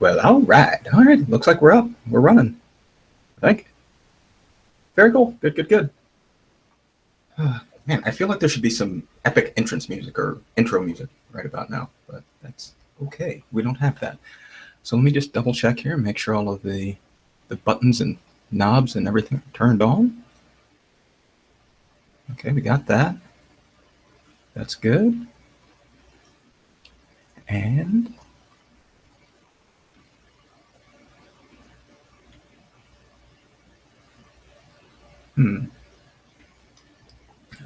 Well, all right. Looks like we're up. We're running. Thank you. Very cool. Good, good, good. Man, I feel like there should be some epic entrance music or intro music right about now, but that's okay. We don't have that. So let me just double check here and make sure all of the buttons and knobs and everything are turned on. Okay, we got that. That's good. And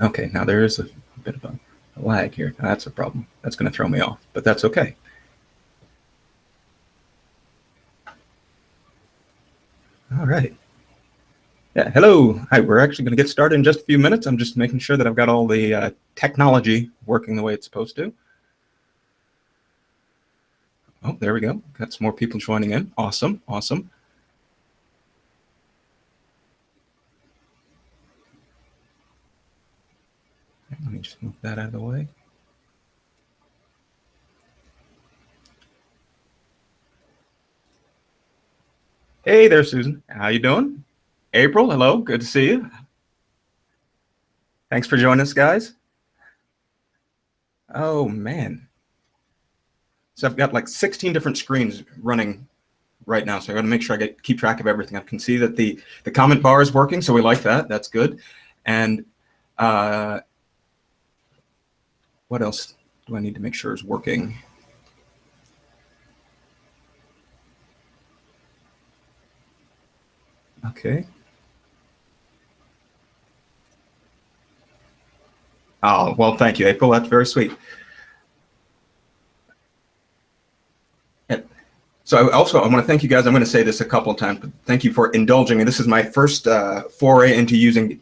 okay, now there is a bit of a lag here. That's a problem. That's going to throw me off, but that's okay. All right. Yeah, hello. Hi, we're actually going to get started in just a few minutes. I'm just making sure that I've got all the technology working the way it's supposed to. Oh, there we go. Got some more people joining in. Awesome, awesome. Let me just move that out of the way. Hey there, Susan. How you doing? April, hello. Good to see you. Thanks for joining us, guys. Oh, man. So I've got like 16 different screens running right now, so I got to make sure I keep track of everything. I can see that the comment bar is working, so we like that. That's good. And what else do I need to make sure is working? Okay. Oh, well, thank you, April. That's very sweet. So I want to thank you guys. I'm going to say this a couple of times, but thank you for indulging me. This is my first foray into using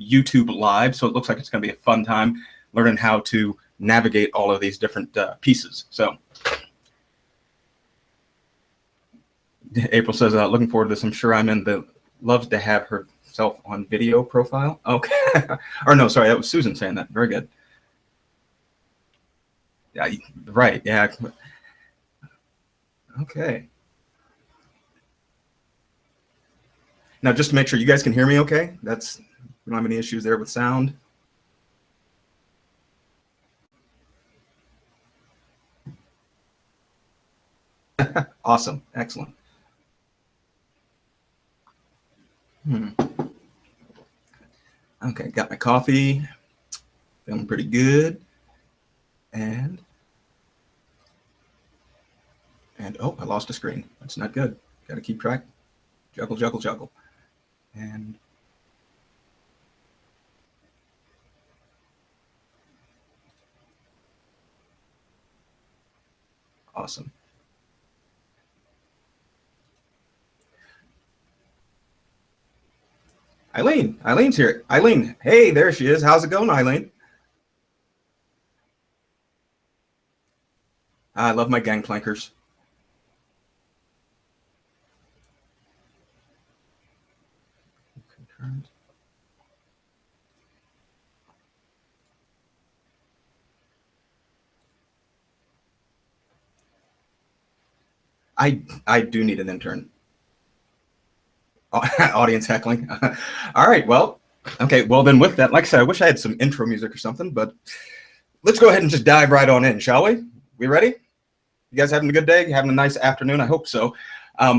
YouTube Live, so it looks like it's going to be a fun time learning how to navigate all of these different pieces. So April says, looking forward to this. I'm sure I'm in the loves to have herself on video profile. Okay. Or no, sorry, that was Susan saying that. Very good. Yeah, right. Yeah. Okay. Now, just to make sure you guys can hear me okay, we don't have any issues there with sound. Awesome. Excellent. Okay, got my coffee. Feeling pretty good. And oh, I lost a screen. That's not good. Got to keep track. Juggle, juggle, juggle. And awesome. Eileen's here. Eileen, hey, there she is. How's it going, Eileen? I love my gangplankers. I do need an intern. Audience heckling. All right, well, okay, well then with that, like I said, I wish I had some intro music or something, but let's go ahead and just dive right on in, shall we? We ready? You guys having a good day? You having a nice afternoon? I hope so.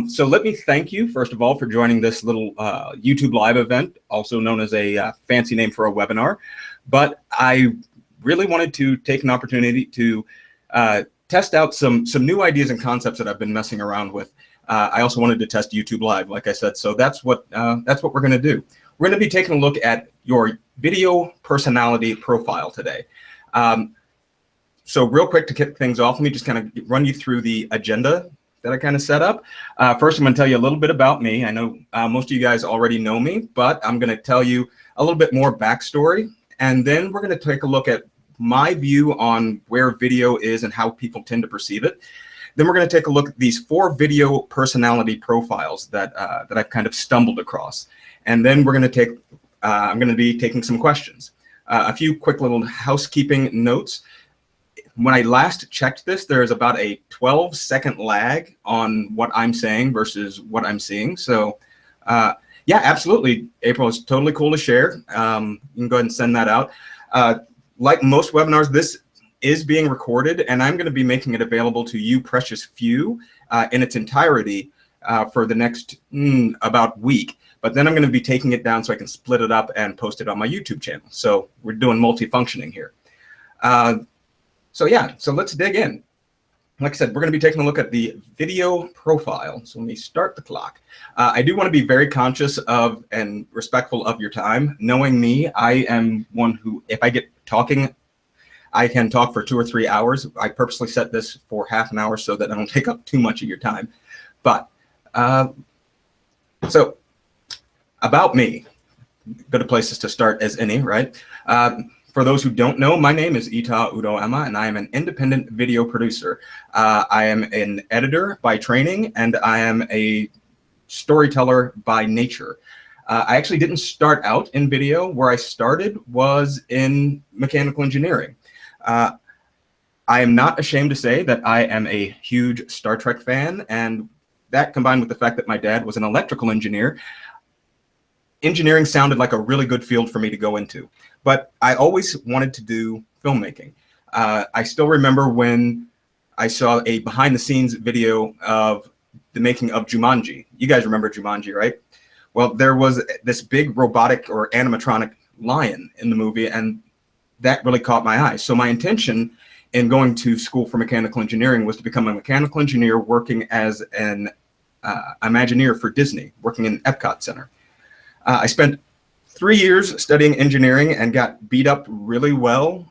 So let me thank you, first of all, for joining this little YouTube Live event, also known as a fancy name for a webinar. But I really wanted to take an opportunity to test out some new ideas and concepts that I've been messing around with. I also wanted to test YouTube Live, like I said, so that's what we're going to do. We're going to be taking a look at your video personality profile today. So real quick to kick things off, let me just kind of run you through the agenda that I kind of set up. First, I'm going to tell you a little bit about me. I know most of you guys already know me, but I'm going to tell you a little bit more backstory, and then we're going to take a look at my view on where video is and how people tend to perceive it. Then we're going to take a look at these 4 video personality profiles that I've kind of stumbled across. And then we're going to I'm going to be taking some questions. A few quick little housekeeping notes. when I last checked this, there's about a 12-second lag on what I'm saying versus what I'm seeing. So yeah, absolutely, April, it's totally cool to share. You can go ahead and send that out. Like most webinars, this is being recorded, and I'm going to be making it available to you precious few in its entirety for the next about week. But then I'm going to be taking it down so I can split it up and post it on my YouTube channel. So we're doing multifunctioning here. So yeah, so let's dig in. Like I said, we're going to be taking a look at the video profile. So let me start the clock. I do want to be very conscious of and respectful of your time. Knowing me, I am one who, if I get talking, I can talk for 2 or 3 hours. I purposely set this for half an hour so that I don't take up too much of your time. But so about me, good places to start as any, right? For those who don't know, my name is udo-ema, and I am an independent video producer. I am an editor by training, and I am a storyteller by nature. I actually didn't start out in video. Where I started was in mechanical engineering. I am not ashamed to say that I am a huge Star Trek fan, and that combined with the fact that my dad was an electrical engineer, engineering sounded like a really good field for me to go into. But I always wanted to do filmmaking. I still remember when I saw a behind-the-scenes video of the making of Jumanji. You guys remember Jumanji, right? Well, there was this big robotic or animatronic lion in the movie, and that really caught my eye. So my intention in going to school for mechanical engineering was to become a mechanical engineer working as an Imagineer for Disney, working in Epcot Center. I spent 3 years studying engineering and got beat up really well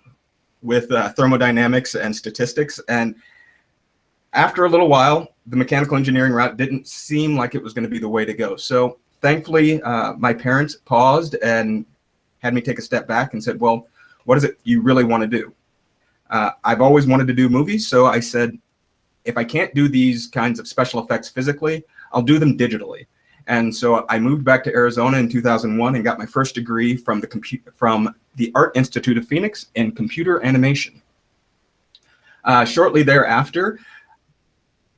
with thermodynamics and statistics. And after a little while, the mechanical engineering route didn't seem like it was going to be the way to go. So thankfully, my parents paused and had me take a step back and said, well, what is it you really want to do? I've always wanted to do movies. So I said, if I can't do these kinds of special effects physically, I'll do them digitally. And so I moved back to Arizona in 2001 and got my first degree from the Art Institute of Phoenix in computer animation. Shortly thereafter,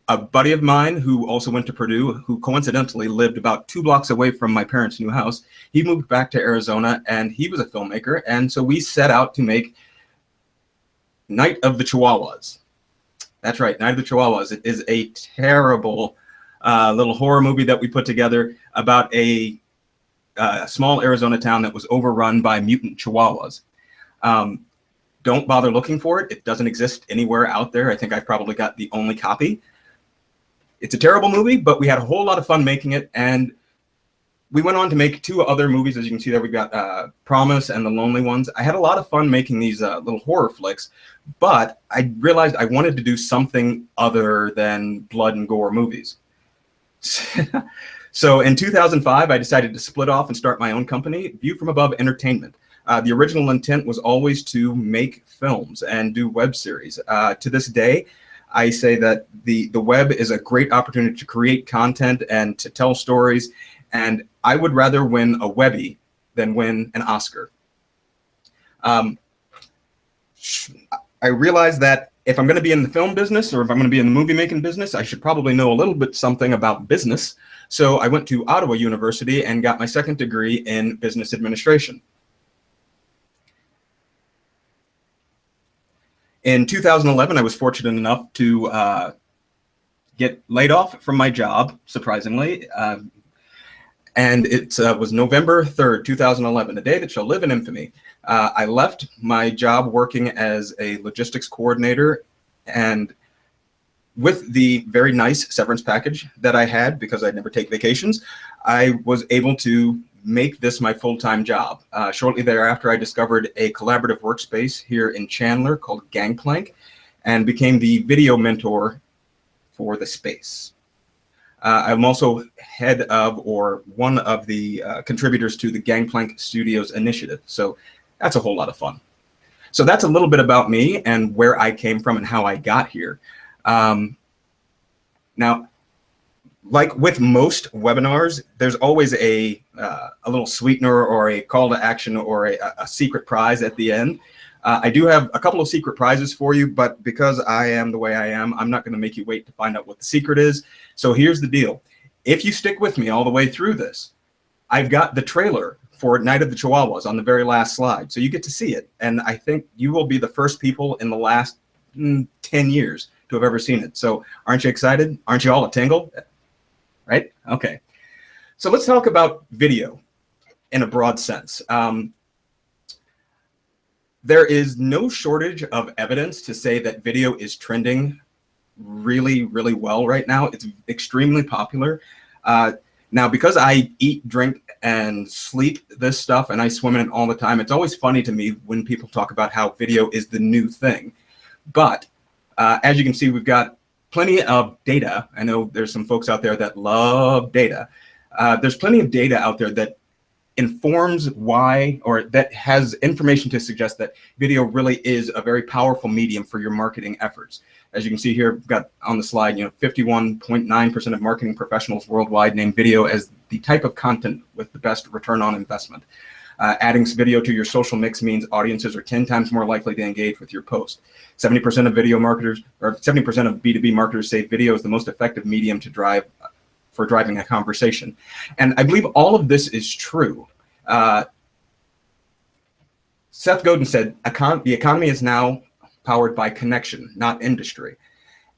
a buddy of mine who also went to Purdue, who coincidentally lived about 2 blocks away from my parents' new house, he moved back to Arizona, and he was a filmmaker. And so we set out to make Night of the Chihuahuas. That's right, Night of the Chihuahuas. It is a terrible little horror movie that we put together about a small Arizona town that was overrun by mutant chihuahuas. Don't bother looking for it. It doesn't exist anywhere out there. I think I've probably got the only copy. It's a terrible movie, but we had a whole lot of fun making it. And we went on to make 2 other movies. As you can see there, we've got Promise and The Lonely Ones. I had a lot of fun making these little horror flicks, but I realized I wanted to do something other than blood and gore movies. So in 2005, I decided to split off and start my own company, View from Above Entertainment. The original intent was always to make films and do web series. To this day, I say that the web is a great opportunity to create content and to tell stories, and I would rather win a Webby than win an Oscar. I realized that if I'm going to be in the film business or if I'm going to be in the movie making business, I should probably know a little bit something about business. So I went to Ottawa University and got my 2nd degree in business administration. In 2011, I was fortunate enough to get laid off from my job, surprisingly. And it was November 3rd, 2011, a day that shall live in infamy. I left my job working as a logistics coordinator, and with the very nice severance package that I had, because I'd never take vacations, I was able to make this my full-time job. Shortly thereafter, I discovered a collaborative workspace here in Chandler called Gangplank and became the video mentor for the space. I'm also head of, or one of the contributors to the Gangplank Studios initiative. So that's a whole lot of fun. So that's a little bit about me and where I came from and how I got here. Now, like with most webinars, there's always a little sweetener or a call to action or a secret prize at the end. I do have a couple of secret prizes for you, but because I am the way I am, I'm not going to make you wait to find out what the secret is. So here's the deal. If you stick with me all the way through this, I've got the trailer for Night of the Chihuahuas on the very last slide. So you get to see it. And I think you will be the first people in the last 10 years to have ever seen it. So aren't you excited? Aren't you all a tingle? Right? Okay. So let's talk about video in a broad sense. There is no shortage of evidence to say that video is trending really, really well right now. It's extremely popular. Now, because I eat, drink, and sleep this stuff, and I swim in it all the time, it's always funny to me when people talk about how video is the new thing. But as you can see, we've got plenty of data. I know there's some folks out there that love data. There's plenty of data out there that informs why, or that has information to suggest that video really is a very powerful medium for your marketing efforts. As you can see here, we've got on the slide, 51.9% of marketing professionals worldwide name video as the type of content with the best return on investment. Adding video to your social mix means audiences are 10 times more likely to engage with your post. 70% of video marketers, or 70% of B2B marketers say video is the most effective medium to for driving a conversation. And I believe all of this is true. Seth Godin said, the economy is now powered by connection, not industry.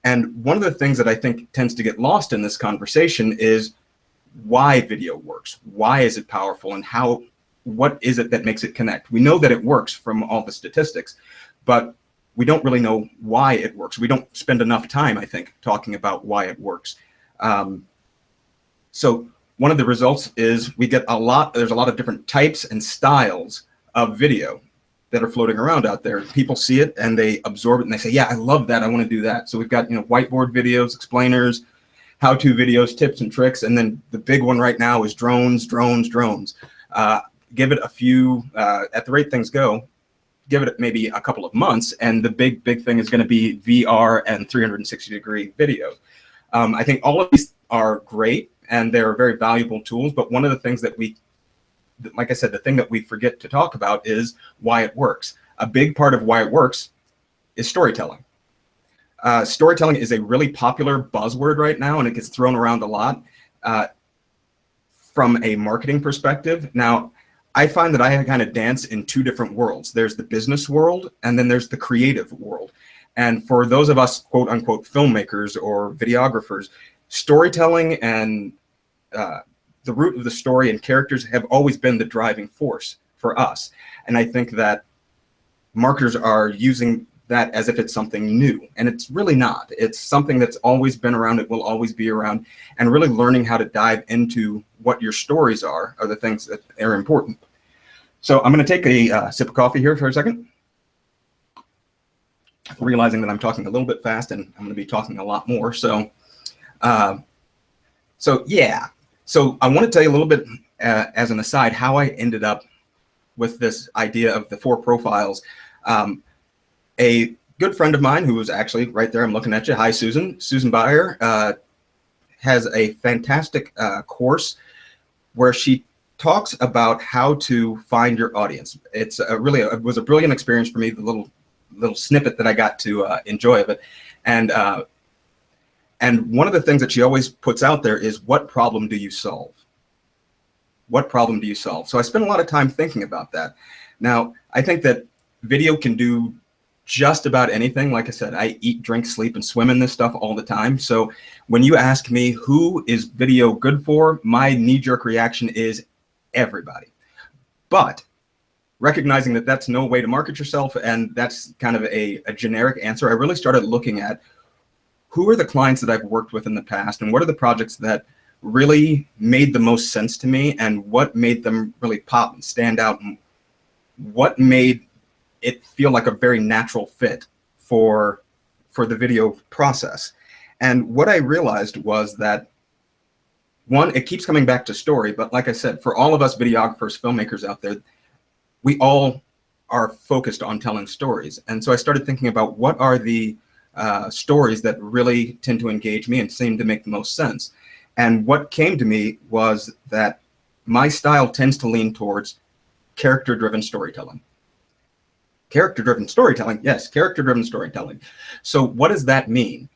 And one of the things that I think tends to get lost in this conversation is why video works. Why is it powerful, and what is it that makes it connect? We know that it works from all the statistics, but we don't really know why it works. We don't spend enough time, I think, talking about why it works. So one of the results is there's a lot of different types and styles of video that are floating around out there. People see it and they absorb it and they say, yeah, I love that. I want to do that. So we've got, whiteboard videos, explainers, how-to videos, tips and tricks. And then the big one right now is drones. Give it a few, at the rate things go, give it maybe a couple of months, and the big thing is going to be VR and 360-degree video. I think all of these are great and they're very valuable tools, but one of the things that like I said, the thing that we forget to talk about is why it works. A big part of why it works is storytelling. Storytelling is a really popular buzzword right now, and it gets thrown around a lot from a marketing perspective. Now, I find that I kind of dance in two different worlds. There's the business world, and then there's the creative world. And for those of us, quote unquote, filmmakers or videographers, storytelling and the root of the story and characters have always been the driving force for us. And I think that marketers are using that as if it's something new, and it's really not. It's something that's always been around. It will always be around, and really learning how to dive into what your stories are the things that are important. So I'm going to take a sip of coffee here for a second, realizing that I'm talking a little bit fast and I'm going to be talking a lot more. So yeah. So I want to tell you a little bit as an aside how I ended up with this idea of the 4 profiles. A good friend of mine who was actually right there, I'm looking at you. Hi, Susan. Susan Byer has a fantastic course where she talks about how to find your audience. It was a brilliant experience for me, the little snippet that I got to enjoy of it. And one of the things that she always puts out there is, what problem do you solve? What problem do you solve? So I spent a lot of time thinking about that. Now, I think that video can do just about anything. Like I said, I eat, drink, sleep, and swim in this stuff all the time. So when you ask me who is video good for, my knee-jerk reaction is everybody. But recognizing that that's no way to market yourself, and that's kind of a generic answer, I really started looking at who are the clients that I've worked with in the past, and what are the projects that really made the most sense to me, and what made them really pop and stand out, and what made it feel like a very natural fit for the video process. And what I realized was that, one, it keeps coming back to story, but like I said, for all of us videographers, filmmakers out there, we all are focused on telling stories. And so I started thinking about what are the stories that really tend to engage me and seem to make the most sense. And what came to me was that my style tends to lean towards character-driven storytelling. Character-driven storytelling. Yes, character-driven storytelling. So what does that mean?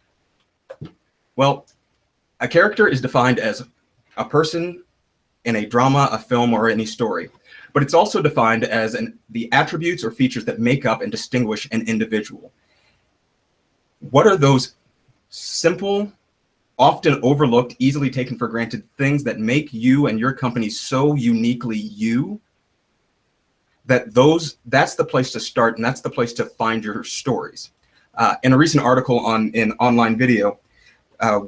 Well, a character is defined as a person in a drama, a film, or any story. But it's also defined as the attributes or features that make up and distinguish an individual. What are those simple, often overlooked, easily taken for granted things that make you and your company so uniquely you, that's the place to start, and that's the place to find your stories. In a recent article in online video,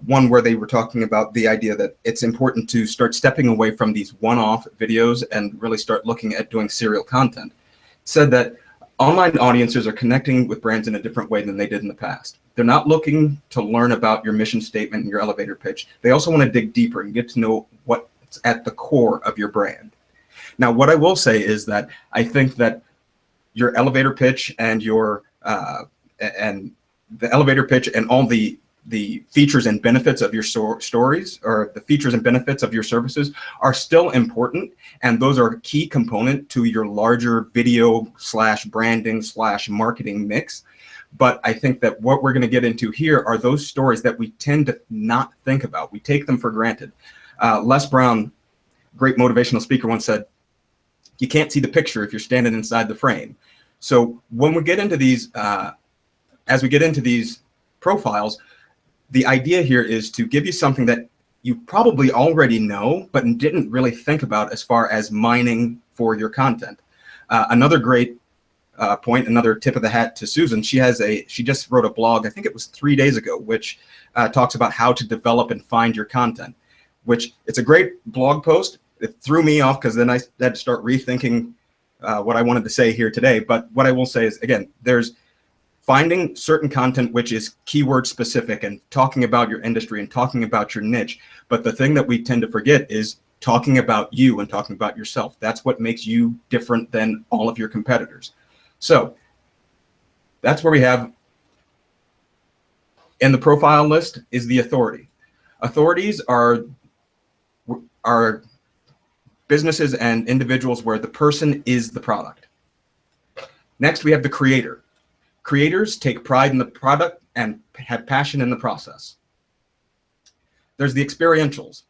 one where they were talking about the idea that it's important to start stepping away from these one-off videos and really start looking at doing serial content. It said that online audiences are connecting with brands in a different way than they did in the past. They're not looking to learn about your mission statement and your elevator pitch. They also want to dig deeper and get to know what's at the core of your brand. Now, what I will say is that I think that your elevator pitch and your and the elevator pitch and all the features and benefits of your stories, or the features and benefits of your services, are still important, and those are a key component to your larger video / branding / marketing mix. But I think that what we're going to get into here are those stories that we tend to not think about. We take them for granted. Les Brown, great motivational speaker, once said, "You can't see the picture if you're standing inside the frame." So when we get into these, as we get into these profiles, the idea here is to give you something that you probably already know, but didn't really think about as far as mining for your content. Another great point, another tip of the hat to Susan, she just wrote a blog, I think it was 3 days ago, which talks about how to develop and find your content, which it's a great blog post. It threw me off because then I had to start rethinking what I wanted to say here today. But what I will say is, again, there's finding certain content which is keyword specific and talking about your industry and talking about your niche. But the thing that we tend to forget is talking about you and talking about yourself. That's what makes you different than all of your competitors. So that's where we have in the profile list is the authority. Authorities are businesses and individuals where the person is the product. Next, we have the creator. Creators take pride in the product and have passion in the process. There's the experientials.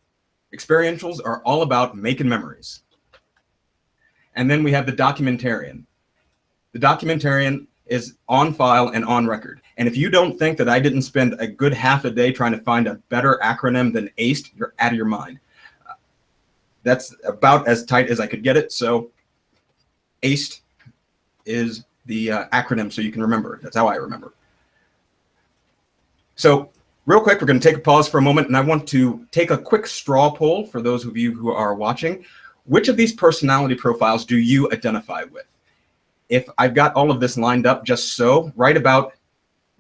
Experientials are all about making memories. And then we have the documentarian. The documentarian is on file and on record. And if you don't think that I didn't spend a good half a day trying to find a better acronym than A.C.E.D, you're out of your mind. That's about as tight as I could get it. So A.C.E.D is the acronym, so you can remember it. That's how I remember. So real quick, we're going to take a pause for a moment, and I want to take a quick straw poll for those of you who are watching. Which of these personality profiles do you identify with? If I've got all of this lined up just so, right about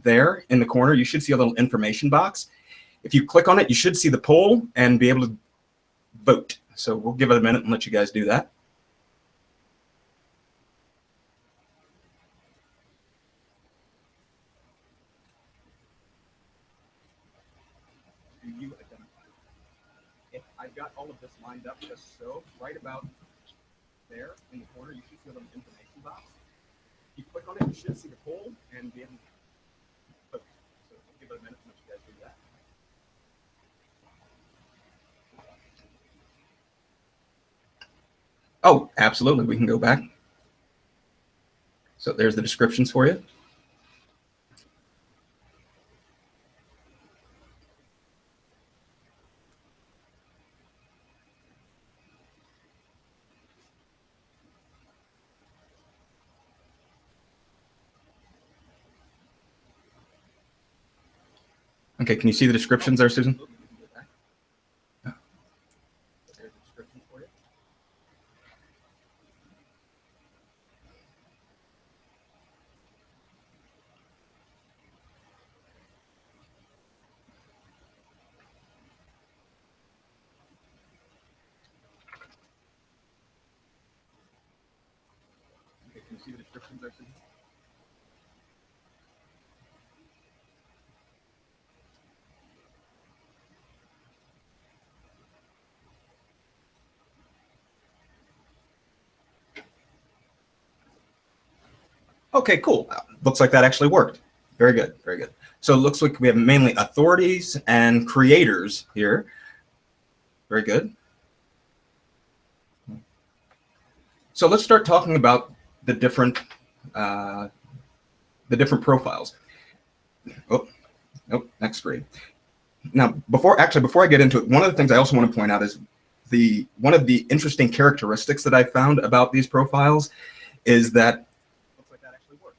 there in the corner, you should see a little information box. If you click on it, you should see the poll and be able to vote. So we'll give it a minute and let you guys do that. Do you identify? If I've got all of this lined up just so, right about there in the corner, you should see a little information box. If you click on it, you should see the poll and be able to vote. So we'll give it a minute and let you guys do that. Oh, absolutely. We can go back. So there's the descriptions for you. Okay, can you see the descriptions there, Susan? Oh. There's the descriptions for you. Okay, can you see the descriptions there, Susan? Okay, cool. Looks like that actually worked. Very good, very good. So it looks like we have mainly authorities and creators here. Very good. So let's start talking about the different profiles. Oh, nope, next screen. Now, before I get into it, one of the things I also want to point out is one of the interesting characteristics that I found about these profiles is that looks like that actually works.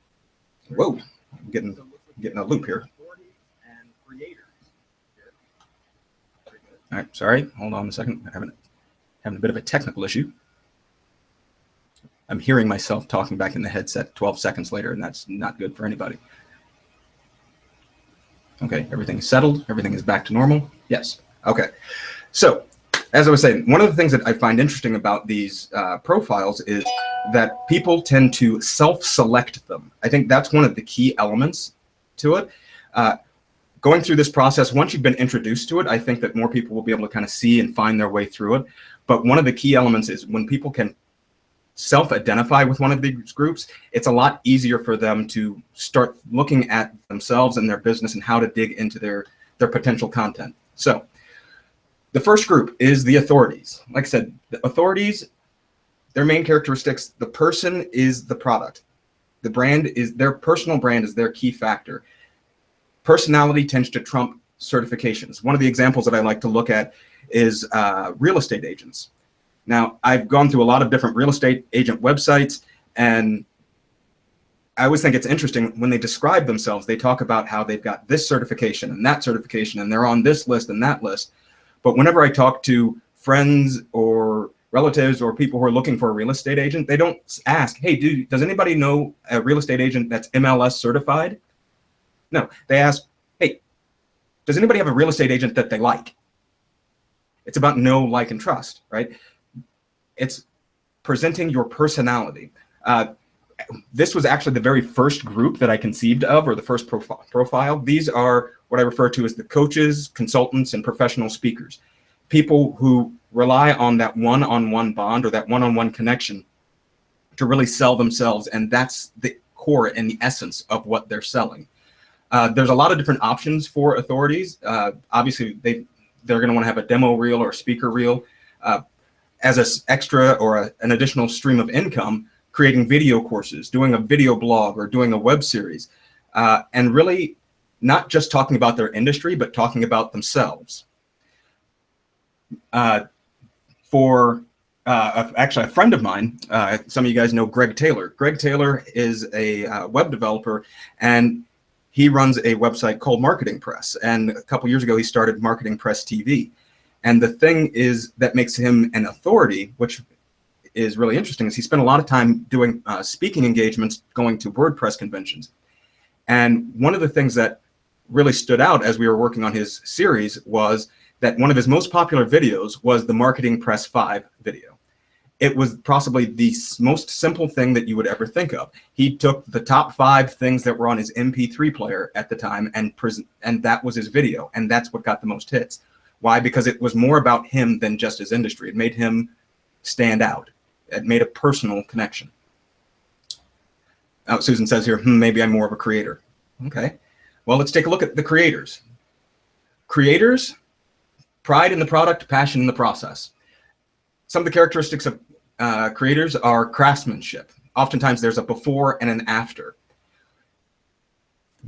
Whoa, I'm getting a loop here. All right, sorry, hold on a second. I'm having a bit of a technical issue. I'm hearing myself talking back in the headset 12 seconds later, and that's not good for anybody. Okay, everything is settled. Everything is back to normal. Yes. Okay. So, as I was saying, one of the things that I find interesting about these profiles is that people tend to self-select them. I think that's one of the key elements to it. Going through this process, once you've been introduced to it, I think that more people will be able to kind of see and find their way through it. But one of the key elements is when people can self-identify with one of these groups, it's a lot easier for them to start looking at themselves and their business and how to dig into their potential content. So the first group is the authorities. Like I said, the authorities, their main characteristics, the person is the product. The brand is their personal brand is their key factor. Personality tends to trump certifications. One of the examples that I like to look at is real estate agents. Now, I've gone through a lot of different real estate agent websites, and I always think it's interesting when they describe themselves, they talk about how they've got this certification and that certification, and they're on this list and that list. But whenever I talk to friends or relatives or people who are looking for a real estate agent, they don't ask, hey, does anybody know a real estate agent that's MLS certified? No, they ask, hey, does anybody have a real estate agent that they like? It's about know, like, and trust, right? It's presenting your personality. This was actually the very first group that I conceived of, or the first profile. These are what I refer to as the coaches, consultants, and professional speakers. People who rely on that one-on-one bond or that one-on-one connection to really sell themselves, and that's the core and the essence of what they're selling. There's a lot of different options for authorities. Obviously, they're going to want to have a demo reel or a speaker reel. As an extra or an additional stream of income, creating video courses, doing a video blog, or doing a web series, and really not just talking about their industry, but talking about themselves. Actually, a friend of mine, some of you guys know Greg Taylor. Greg Taylor is a web developer, and he runs a website called Marketing Press. And a couple years ago, he started Marketing Press TV. And the thing is that makes him an authority, which is really interesting, is he spent a lot of time doing speaking engagements, going to WordPress conventions. And one of the things that really stood out as we were working on his series was that one of his most popular videos was the Marketing Press 5 video. It was possibly the most simple thing that you would ever think of. He took the top 5 things that were on his MP3 player at the time, and that was his video, and that's what got the most hits. Why? Because it was more about him than just his industry. It made him stand out. It made a personal connection. Susan says here, maybe I'm more of a creator. Okay. Well, let's take a look at the creators. Creators, pride in the product, passion in the process. Some of the characteristics of creators are craftsmanship. Oftentimes there's a before and an after.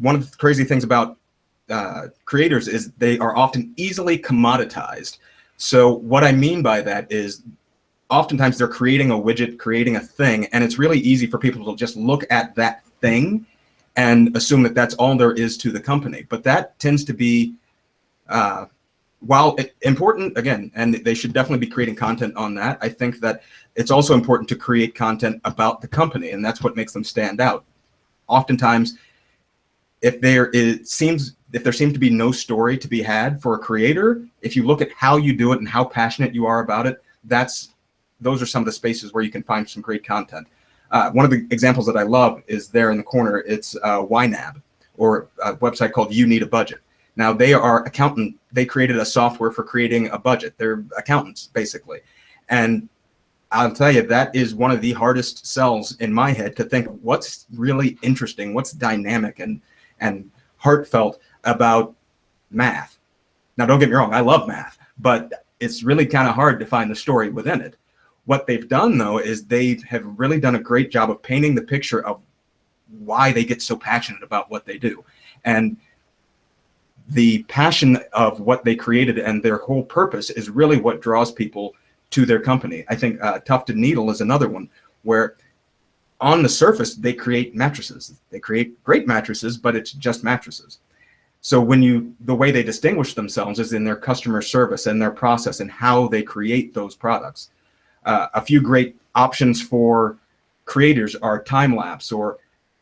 One of the crazy things about creators is they are often easily commoditized. So what I mean by that is oftentimes they're creating a widget, creating a thing, and it's really easy for people to just look at that thing and assume that that's all there is to the company. But that tends to be, while important, again, and they should definitely be creating content on that, I think that it's also important to create content about the company, and that's what makes them stand out. Oftentimes, if there seems to be no story to be had for a creator, if you look at how you do it and how passionate you are about it, those are some of the spaces where you can find some great content. One of the examples that I love is there in the corner. It's YNAB, or a website called You Need a Budget. Now, they are they created a software for creating a budget. They're accountants, basically. And I'll tell you, that is one of the hardest sells in my head, to think what's really interesting, what's dynamic and heartfelt about math. Now, don't get me wrong, I love math, but it's really kind of hard to find the story within it. What they've done, though, is they have really done a great job of painting the picture of why they get so passionate about what they do. And the passion of what they created and their whole purpose is really what draws people to their company. I think Tufted Needle is another one, where on the surface, they create mattresses. They create great mattresses, but it's just mattresses. So the way they distinguish themselves is in their customer service and their process and how they create those products. A few great options for creators are time lapse, or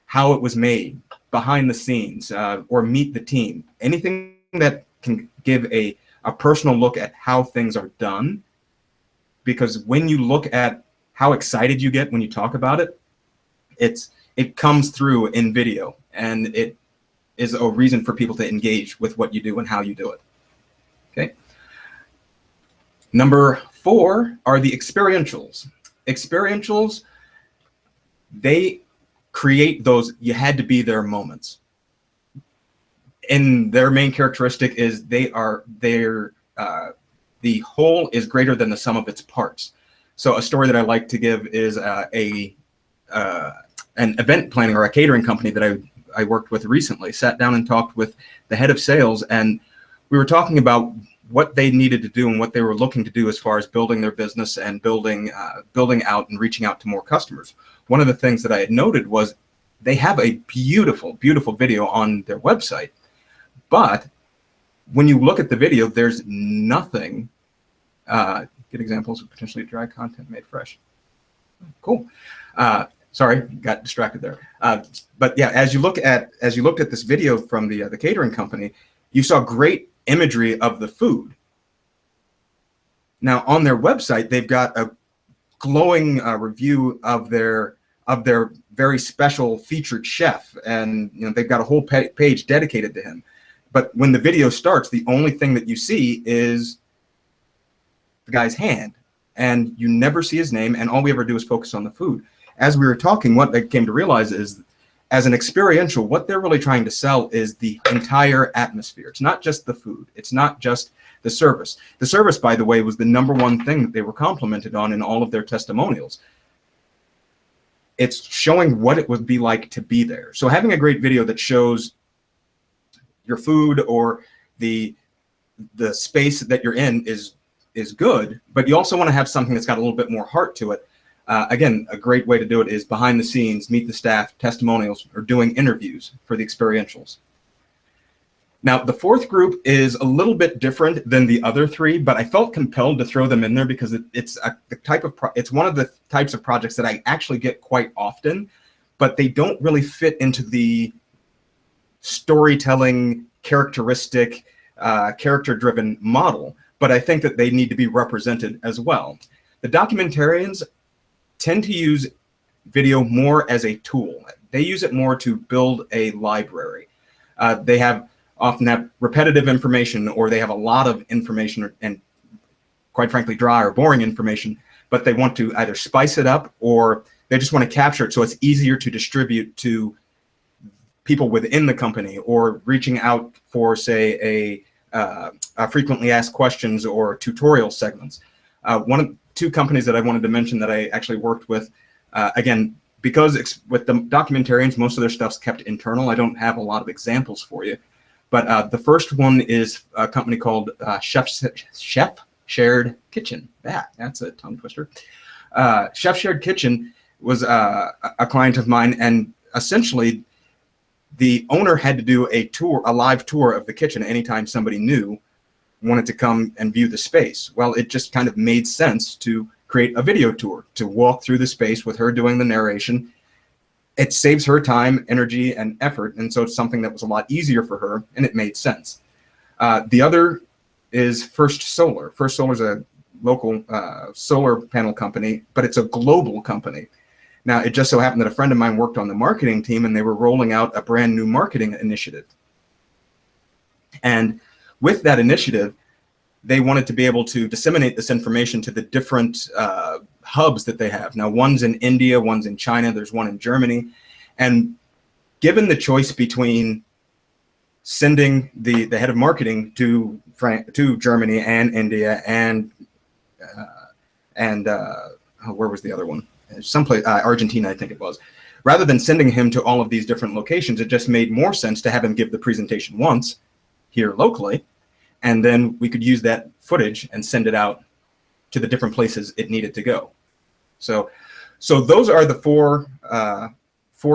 how it was made, behind the scenes, or meet the team. Anything that can give a personal look at how things are done. Because when you look at how excited you get when you talk about it, it comes through in video, and it is a reason for people to engage with what you do and how you do it. Okay. Number 4 are the experientials. Experientials, they create those you had to be there moments. And their main characteristic is the whole is greater than the sum of its parts. So a story that I like to give is an event planning or a catering company that I worked with recently. Sat down and talked with the head of sales, and we were talking about what they needed to do and what they were looking to do as far as building their business and building out and reaching out to more customers. One of the things that I had noted was they have a beautiful, beautiful video on their website, but when you look at the video, there's nothing. Good examples of potentially dry content made fresh. Cool. Sorry, got distracted there. But yeah, as you looked at this video from the catering company, you saw great imagery of the food. Now on their website, they've got a glowing review of their very special featured chef, and they've got a whole page dedicated to him. But when the video starts, the only thing that you see is the guy's hand, and you never see his name, and all we ever do is focus on the food. As we were talking, what I came to realize is, as an experiential, what they're really trying to sell is the entire atmosphere. It's not just the food. It's not just the service. The service, by the way, was the #1 thing that they were complimented on in all of their testimonials. It's showing what it would be like to be there. So having a great video that shows your food or the space that you're in is good, but you also want to have something that's got a little bit more heart to it. Again, a great way to do it is behind the scenes, meet the staff, testimonials, or doing interviews for the experientials. Now, the 4th group is a little bit different than the other 3, but I felt compelled to throw them in there because it's one of the types of projects that I actually get quite often, but they don't really fit into the storytelling, characteristic, character-driven model, but I think that they need to be represented as well. The documentarians tend to use video more as a tool. They use it more to build a library. They often have repetitive information, or they have a lot of information and, quite frankly, dry or boring information, but they want to either spice it up or they just want to capture it so it's easier to distribute to people within the company, or reaching out for, say, a frequently asked questions or tutorial segments. One of 2 companies that I wanted to mention that I actually worked with, again, because with the documentarians, most of their stuff's kept internal, I don't have a lot of examples for you. But the first one is a company called Chef Shared Kitchen. That's a tongue twister. Chef Shared Kitchen was a client of mine, and essentially the owner had to do a live tour of the kitchen anytime somebody new wanted to come and view the space. Well, it just kind of made sense to create a video tour, to walk through the space with her doing the narration. It saves her time, energy, and effort, and so it's something that was a lot easier for her, and it made sense. The other is First Solar. First Solar is a local solar panel company, but it's a global company. Now, it just so happened that a friend of mine worked on the marketing team, and they were rolling out a brand new marketing initiative. And with that initiative, they wanted to be able to disseminate this information to the different hubs that they have. Now, one's in India, one's in China, there's one in Germany. And given the choice between sending the head of marketing to Germany and India and where was the other one? Someplace, Argentina, I think it was. Rather than sending him to all of these different locations, it just made more sense to have him give the presentation once here locally, and then we could use that footage and send it out to the different places it needed to go. So those are the four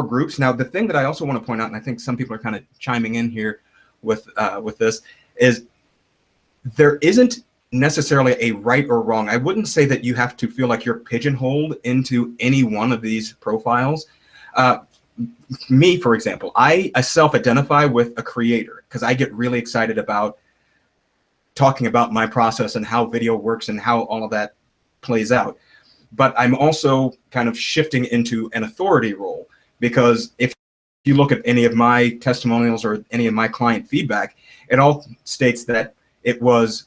groups. Now, the thing that I also want to point out, and I think some people are kind of chiming in here with this, is there isn't necessarily a right or wrong. I wouldn't say that you have to feel like you're pigeonholed into any one of these profiles. Me, for example, I self-identify with a creator because I get really excited about talking about my process and how video works and how all of that plays out. But I'm also kind of shifting into an authority role, because if you look at any of my testimonials or any of my client feedback, it all states that it was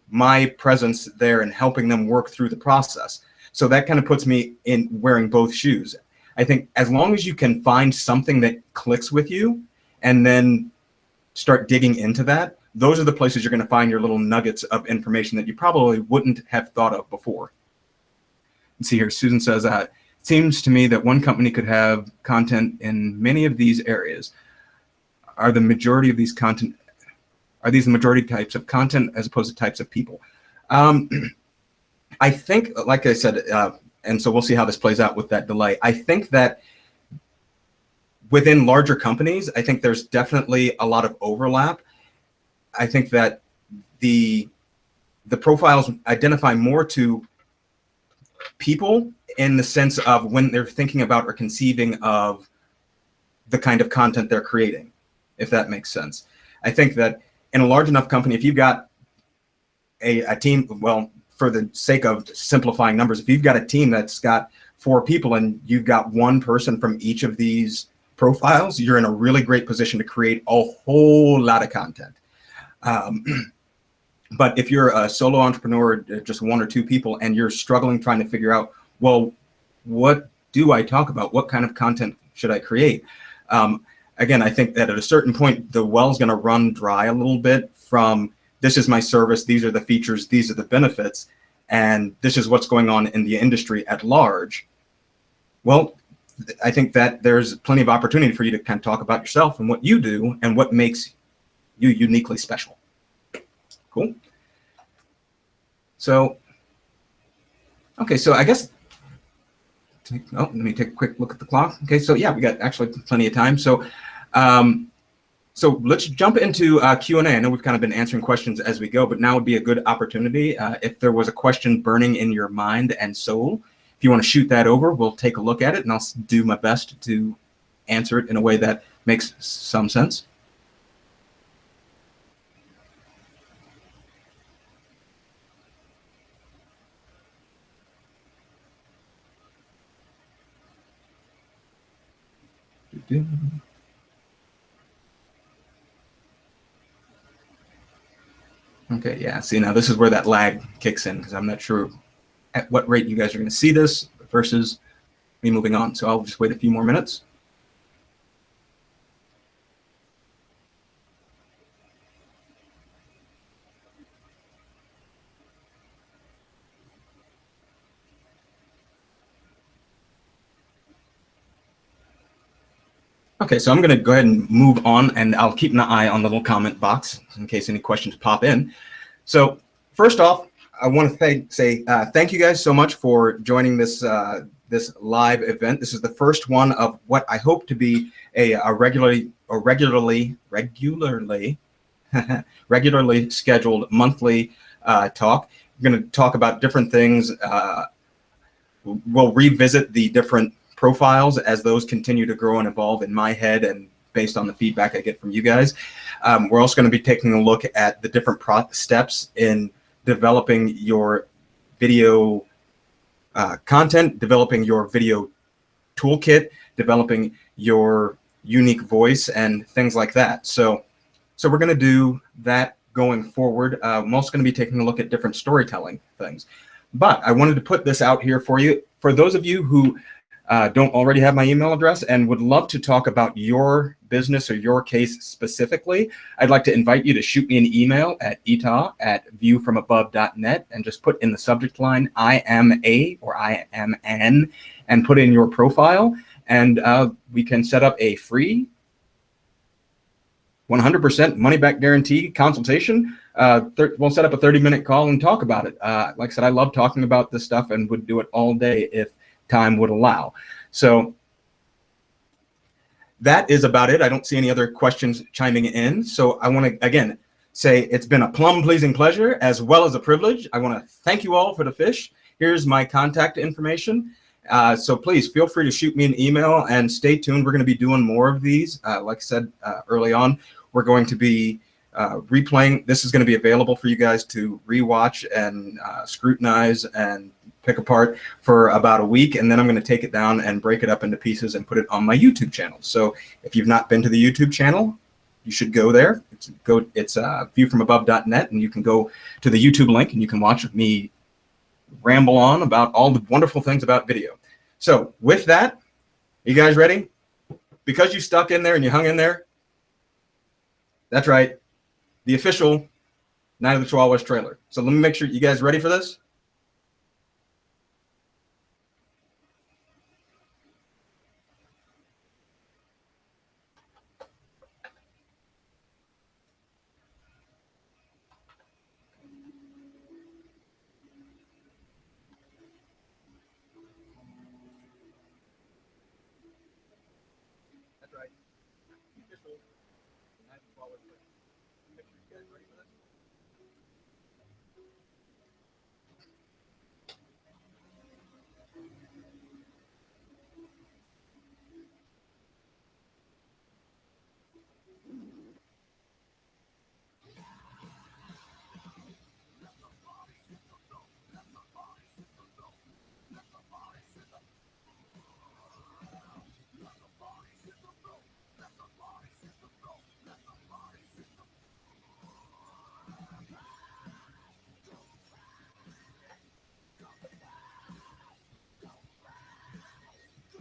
my presence there and helping them work through the process. So that kind of puts me in wearing both shoes. I think as long as you can find something that clicks with you and then start digging into that, those are the places you're going to find your little nuggets of information that you probably wouldn't have thought of before. Let's see here. Susan says, it seems to me that one company could have content in many of these areas. Are the majority of these content, are these the majority types of content as opposed to types of people? I think, like I said, and so we'll see how this plays out with that delay. I think that within larger companies, I think there's definitely a lot of overlap. I think that the profiles identify more to people in the sense of when they're thinking about or conceiving of the kind of content they're creating, if that makes sense. I think that in a large enough company, if you've got a team, well, for the sake of simplifying numbers, if you've got a team that's got 4 people and you've got one person from each of these profiles, you're in a really great position to create a whole lot of content. But if you're a solo entrepreneur, just 1 or 2 people, and you're struggling trying to figure out, well, what do I talk about? What kind of content should I create? Again, I think that at a certain point, the well's going to run dry a little bit from, this is my service, these are the features, these are the benefits, and this is what's going on in the industry at large. Well, I think that there's plenty of opportunity for you to kind of talk about yourself and what you do and what makes you uniquely special. Cool. So, okay, so I guess, let me take a quick look at the clock. Okay, so yeah, we got actually plenty of time. So, so let's jump into Q&A. I know we've kind of been answering questions as we go, but now would be a good opportunity. If there was a question burning in your mind and soul, if you want to shoot that over, we'll take a look at it, and I'll do my best to answer it in a way that makes some sense. Okay, yeah, see, now this is where that lag kicks in, because I'm not sure at what rate you guys are going to see this versus me moving on. So I'll just wait a few more minutes. Okay, so I'm going to go ahead and move on, and I'll keep an eye on the little comment box in case any questions pop in. So first off, I want to say thank you guys so much for joining this this live event. This is the first one of what I hope to be a regularly scheduled monthly talk. We're going to talk about different things. We'll revisit the different profiles as those continue to grow and evolve in my head and based on the feedback I get from you guys. We're also going to be taking a look at the different steps in developing your video content, developing your video toolkit, developing your unique voice, and things like that. So we're going to do that going forward. I'm also going to be taking a look at different storytelling things. But I wanted to put this out here for you. For those of you who don't already have my email address and would love to talk about your business or your case specifically, I'd like to invite you to shoot me an email at ita@viewfromabove.net and just put in the subject line I am a or I am an and put in your profile, and we can set up a free 100% money back guarantee consultation. We'll set up a 30-minute call and talk about it. Like I said, I love talking about this stuff and would do it all day if time would allow. So that is about it. I don't see any other questions chiming in. So I want to, again, say it's been a plum-pleasing pleasure as well as a privilege. I want to thank you all for the fish. Here's my contact information. So please feel free to shoot me an email and stay tuned. We're going to be doing more of these. Like I said early on, we're going to be replaying. This is going to be available for you guys to rewatch and scrutinize and pick apart for about a week, and then I'm going to take it down and break it up into pieces and put it on my YouTube channel. So if you've not been to the YouTube channel, you should go there. It's viewfromabove.net, and you can go to the YouTube link and you can watch me ramble on about all the wonderful things about video. So with that, are you guys ready? Because you stuck in there and you hung in there, that's right, the official Night of the Chihuahuas trailer. So let me make sure you guys ready for this. That's right. The official Night of the Chihuahuas trailer. Make sure you guys ready for this.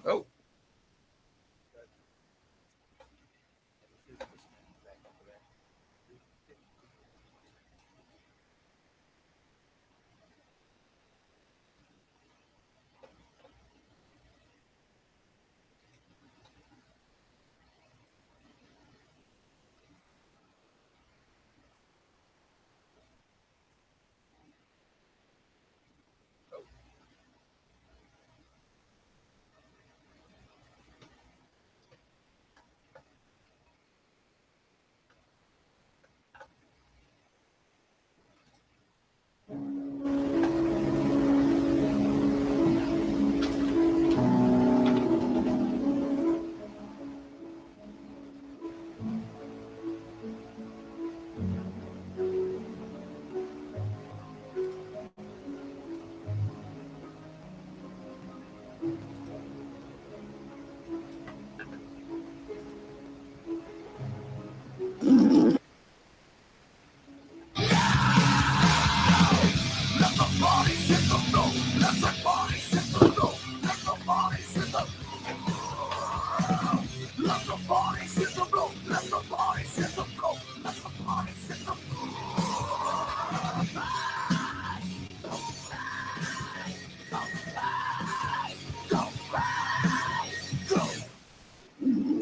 Oh.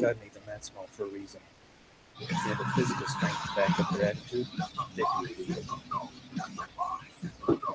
God made them that small for a reason. If they have the physical strength to back up their attitude, they can do it.